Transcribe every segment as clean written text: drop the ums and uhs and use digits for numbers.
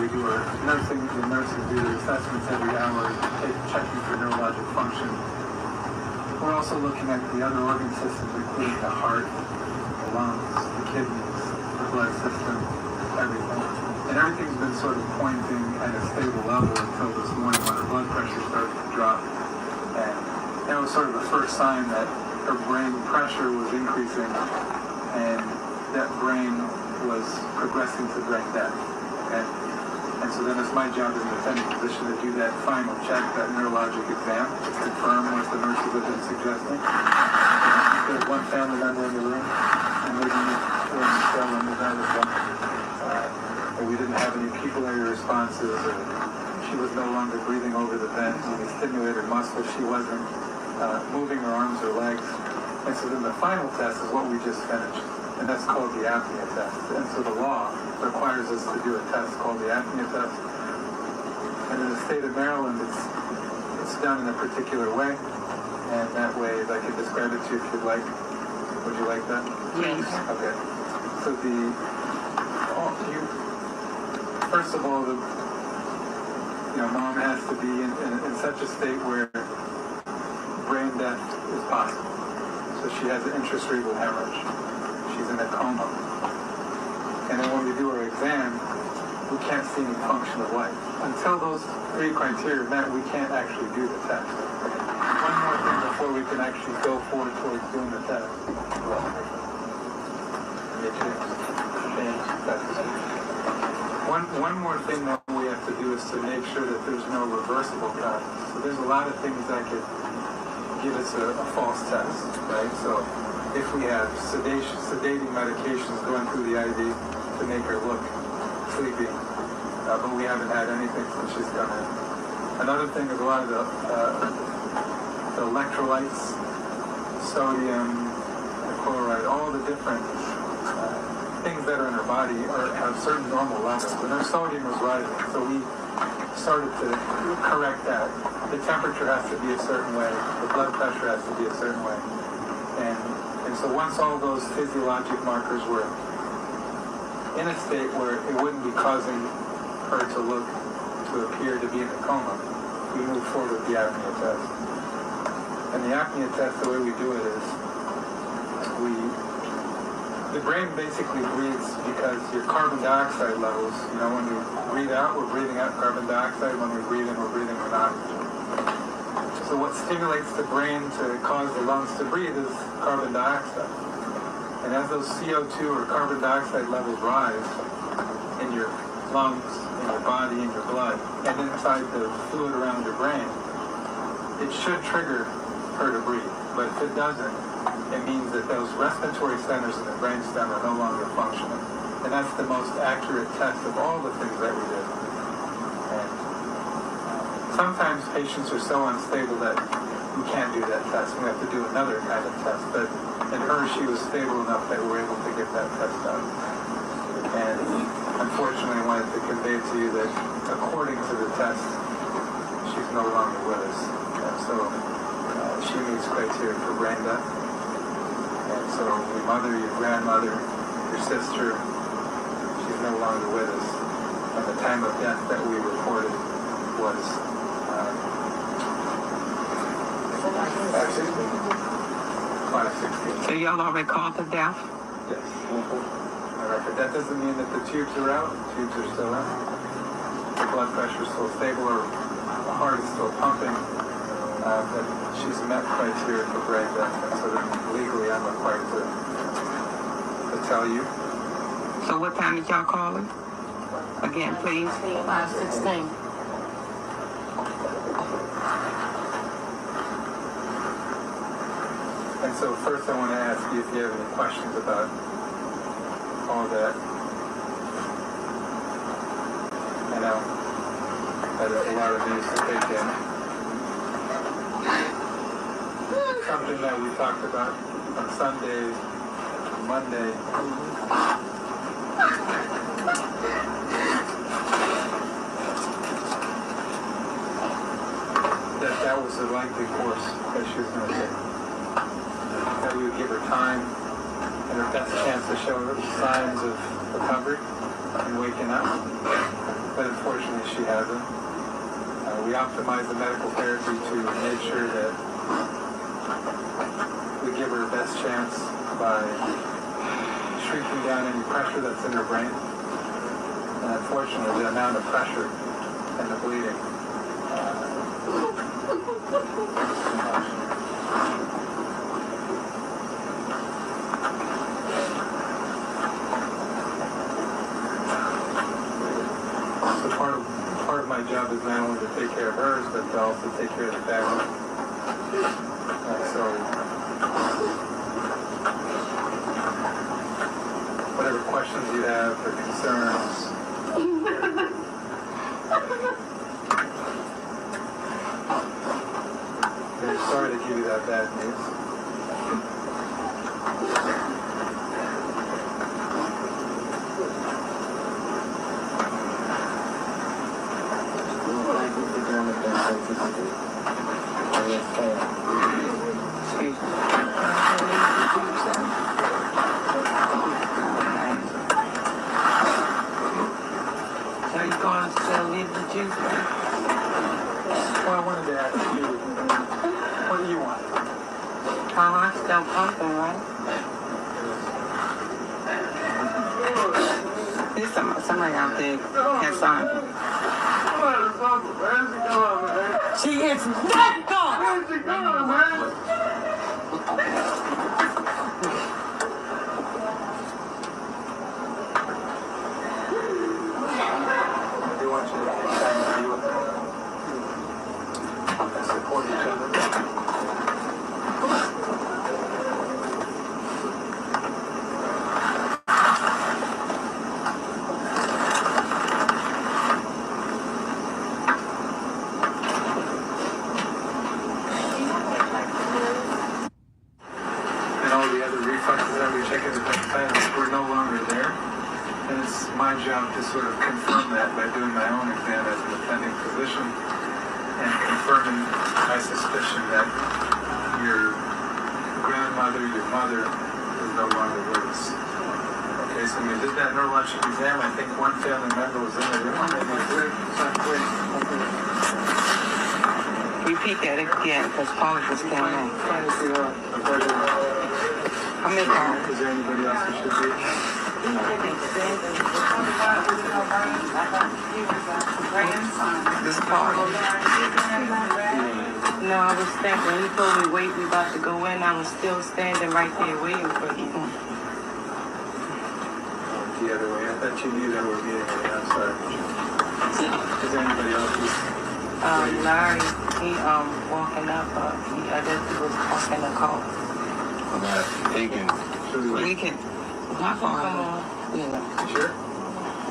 we do our nursing. The nurses do the assessments every hour, checking for neurologic function. We're also looking at the other organ systems, including the heart, the lungs, the kidneys, the blood system, everything. And everything's been sort of pointing at a stable level until this morning when her blood pressure started to drop. And that was sort of the first sign that her brain pressure was increasing and that brain was progressing to brain death. Okay? And so then it's my job as an attending physician to do that final check, that neurologic exam, to confirm what the nurses have been suggesting. There's one family member in the room, and maybe Michelle and that as well. And we didn't have any pupillary responses, or she was no longer breathing over the vent. When we stimulated muscles, she wasn't moving her arms or legs. And so then the final test is what we just finished, and that's called the apnea test. And so the law requires us to do a test called the apnea test. And in the state of Maryland, it's done in a particular way, and that way, I can describe it to you if you'd like. Would you like that? Yes. Okay. So first of all, mom has to be in such a state where brain death is possible. So she has an intracerebral hemorrhage. She's in a coma. And then when we do our exam, we can't see any function of life. Until those three criteria are met, we can't actually do the test. One more thing before we can actually go forward towards doing the test. One more thing that we have to do is to make sure that there's no reversible causes. So there's a lot of things that could give us a false test, right? So if we have sedating medications going through the IV to make her look sleepy, but we haven't had anything since she's come in. Another thing is a lot of the electrolytes, sodium, chloride, all the different things that are in her body have certain normal levels, and her sodium was rising, so we started to correct that. The temperature has to be a certain way, the blood pressure has to be a certain way, and so once all those physiologic markers were in a state where it wouldn't be causing her to appear to be in a coma, we move forward with the apnea test. And the apnea test, the way we do it is the brain basically breathes because your carbon dioxide levels, when we breathe out, we're breathing out carbon dioxide. When we breathe in, we're breathing in oxygen. So what stimulates the brain to cause the lungs to breathe is carbon dioxide. And as those CO2 or carbon dioxide levels rise in your lungs, in your body, in your blood, and inside the fluid around your brain, it should trigger her to breathe. But if it doesn't, it means that those respiratory centers in the brainstem are no longer functioning. And that's the most accurate test of all the things that we did. And sometimes patients are so unstable that we can't do that test. We have to do another kind of test. But in her, she was stable enough that we were able to get that test done. And unfortunately, I wanted to convey to you that according to the test, she's no longer with us. And so she meets criteria for brain death. And so your mother, your grandmother, your sister, she's no longer with us. And the time of death that we reported was 5:16. So y'all already called the death? Yes. But that doesn't mean that the tubes are out. The tubes are still out. The blood pressure is still stable, or the heart is still pumping. But she's met criteria for brain death, and so then legally I'm required to tell you. So what time did y'all call her? Again, please. 5:16. And so first I want to ask you if you have any questions about all that. I know that is a lot of news to take in. Something that we talked about on Sunday, Monday. That was the likely course that she was going to take. That we would give her time and her best chance to show her signs of recovery and waking up. But but unfortunately she hasn't. We optimize the medical therapy to make sure that we give her the best chance by shrinking down any pressure that's in her brain. And unfortunately, the amount of pressure and the bleeding so part of my job is not only to take care of hers, but to also take care of the family. So whatever questions you have or concerns, I'm sorry to give you that bad news. So you going to still leave the juice? Well, I wanted to ask you, what do you want? I'm still pumping, right? There's somebody out there has signed. She is not gone! Where's she going, man? I do want you to take time to be with her. Support each other. And all the other reflexes that we check in the plans were no longer there. And it's my job to sort of confirm that by doing my own exam as an attending physician and confirming my suspicion that your grandmother, your mother, is no longer with us. Okay, so when we did that neurologic exam, I think one family member was in the room. Repeat that again, because Paul just came in. Trying to figure out a better. I'm in there. Is there anybody else who should be? This is Paul. No, I was thinking, when you told me wait, we about to go in, I was still standing right there waiting for you. The other way. I thought you knew that we're meeting on the outside. Is there anybody else who's... Larry, he walking up, I guess he was walking the car. I'm not thinking. We can, come on. You sure?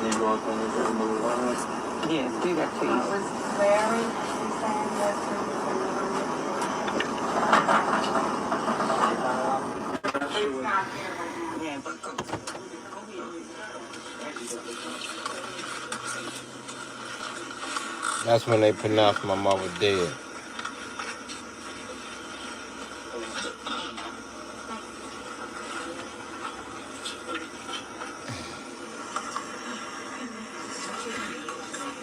You go on the move on. Yes, do that please. Was Larry saying yes or not here right now? Yeah, but go. That's when they pronounced my mother dead.